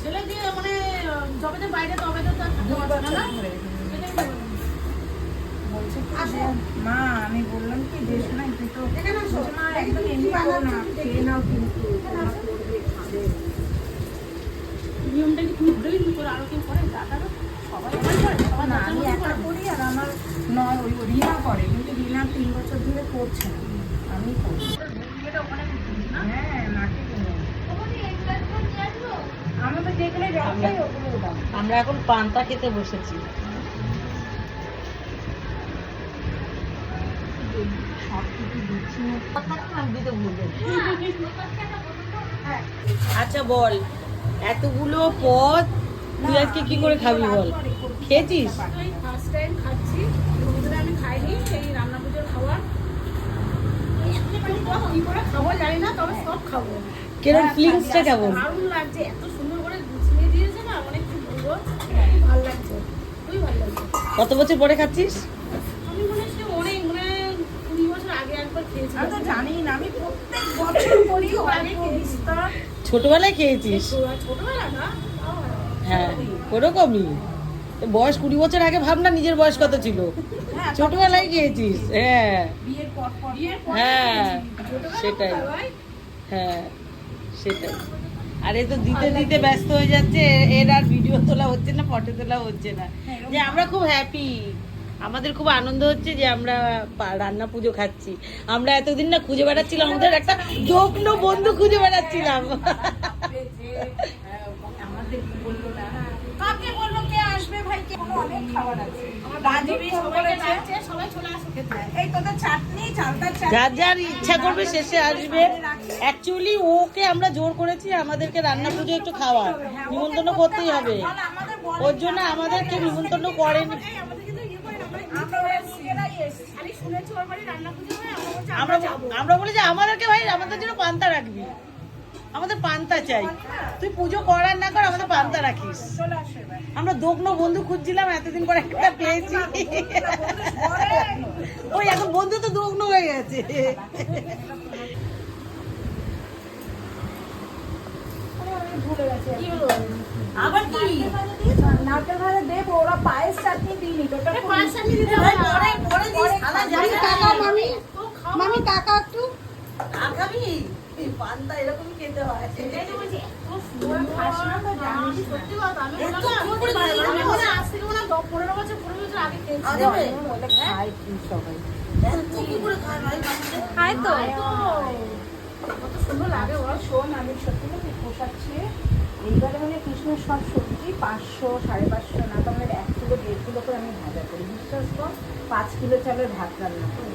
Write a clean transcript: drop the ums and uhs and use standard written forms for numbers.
ছেলে দিয়ে মানে যবে যে বাইরে তবে তো তার থাকতে পারছে না না? সেটাই তো বলছে কি আসো। যে, মা আমি বললাম কি দেশ নাই তুই তো এখানে আসো। বলছে, মা দেখি একদম তুমি কি এমনি করো বানাচ্ছো না একটু দেখি। খেয়ে নাও কিন্তু এখানে তোমরা আসো। করবে খাবে। নিয়মটা কি তুমি ধরেই নি করে আরো কেউ করে দাদারও সবাই এমন করে সবাই না বাচ্চার আমি মতো একা করে করি আর আমার নয় ওই রিনা করে, কিন্তু রিনা 3 বছর ধরে করছে না, আমি করি। এটা ওখানে করছিস না হ্যাঁ মাকে কিনে আমি তো যেগুলো রাখাই ওগুলো দাম। আমরা এখন পান্তা খেতে বসেছি। সব কিছু দিচ্ছি না। আমি দিতে ভুলবো। আচ্ছা বল, এতগুলো পদ তুই আজকে কি করে খাবি বল? খেয়েছিস? এই ফার্স্ট টাইম খাচ্ছি কোনোদিন আমি খাইনি এই রান্না পুজোর খাবার কি করে খাবো জানি না তবে সব খাবো কেরম ফিলিংসটা কেমন? দারুণ লাগছে এত সুন্দর করে গুছিয়ে দিয়েছে না মানে কি বলবো খুব ভালো লাগছে খুবই ভালো লাগছে কত বছর পরে খাচ্ছিস? আমি মনে হয় সে অনেক মানে 20 বছর আগে একবার আমি খেয়েছিলাম তো জানি না, আমি প্রত্যেক বছর করি অল্প বিস্তর। ছোটবেলায় খেয়েছিস? ছোটবেলা না তাও হ্যাঁ, ওরকমই। বয়স 20 বছর আগে ভাবনা নিজের বয়স কত ছিল। হ্যাঁ, ছোটবেলায় খেয়েছিস। হ্যাঁ বিয়ের পর পর বিয়ের পর হ্যাঁ ছোটবেলা সেটাই। খাওয়াই হ্যাঁ সেটাই। আরে তো দিতে দিতে ব্যস্ত হয়ে যাচ্ছে, এর আর ভিডিও তোলা হচ্ছে না, ফটো তোলা হচ্ছে না। যে আমরা খুব হ্যাপি, আমাদের খুব আনন্দ হচ্ছে যে আমরা রান্না পুজো খাচ্ছি। আমরা এতদিন না খুঁজে বেড়াচ্ছিলাম, আমাদের একটা যৌগ্ন বন্ধু খুঁজে বেড়াচ্ছিলাম। আমাদের বললো না, কাকে বললো কে আসবে ভাই, কে কোনো অনেক খাবার আছে। বান্ধবী ফোন সবাইকে করেছে, ডাকছে সবাই চলে আসো খেতে এই তোদের চাটনি চালতার চাটনি যার যার ইচ্ছা করবে শেষে আসবে। অ্যাকচুয়ালি ওকে আমরা জোর করেছি আমাদেরকে রান্না পুজো একটু খাওয়ার নিমন্ত্রণ করতেই হবে। তাহলে আমাদের বল, ওর জন্য আমাদেরকে নিমন্ত্রণ করেনি। এই আমাদের কিন্তু ইয়ে করে না, আমরা ওরা নিজেরাই এসছি। খালি শুনেছি ওর বাড়ি রান্না পুজো হয় আমরা বলছি আমরা আমরা যাবো আমরা বলি যে আমাদেরকে ভাই আমাদের জন্য পান্তা রাখবি, আমাদের পান্তা চাই। তুই পুজো করার না কর আমাদের পান্তা রাখিস। চলে আসো এবার। আমরা দোগ্ন বন্ধু খুঁজছিলাম, এতদিন পরে একটা পেয়েছি। ওই এখন বন্ধু তো দোগ্ন হয়ে গেছে। আমি ভুলে গেছি। কি হলো আবার কি নারকেল ভাজা দেবো, ওরা পায়েস চাটনি দিইনি তো, ওটা এই পাঁচ চাটনি দিতে হবে না। পরে দিস, খালা যাবি না। মামি তো খাও মামি কাকা একটু আগামী পান্তা এরকমই খেতে হয়। এটাই তো বলছি, এত সুন্দর খাস না তো জানিস না। সত্যি কথা, আমি এত বললাম না, কি করে জানিস না? আমি মনে হয় আজ থেকে মনে হয় 15 বছর আগে খেয়েছি। আরে ভাই, বলে খাই কি সবাই। এত কি করে খায় ভাই মানুষে? খাই তো। কত সুন্দর লাগে বল। শোন আমি সত্যি কথা পোষাচ্ছি, এইবারে হলে কৃষ্ণের সব সবজি 500 550 না তো আমাদের 1 কিলো 1.5 কিলো করে আমি ভাজা করি, বিশ্বাস কর 5 কিলো চালের ভাত রান্না করি।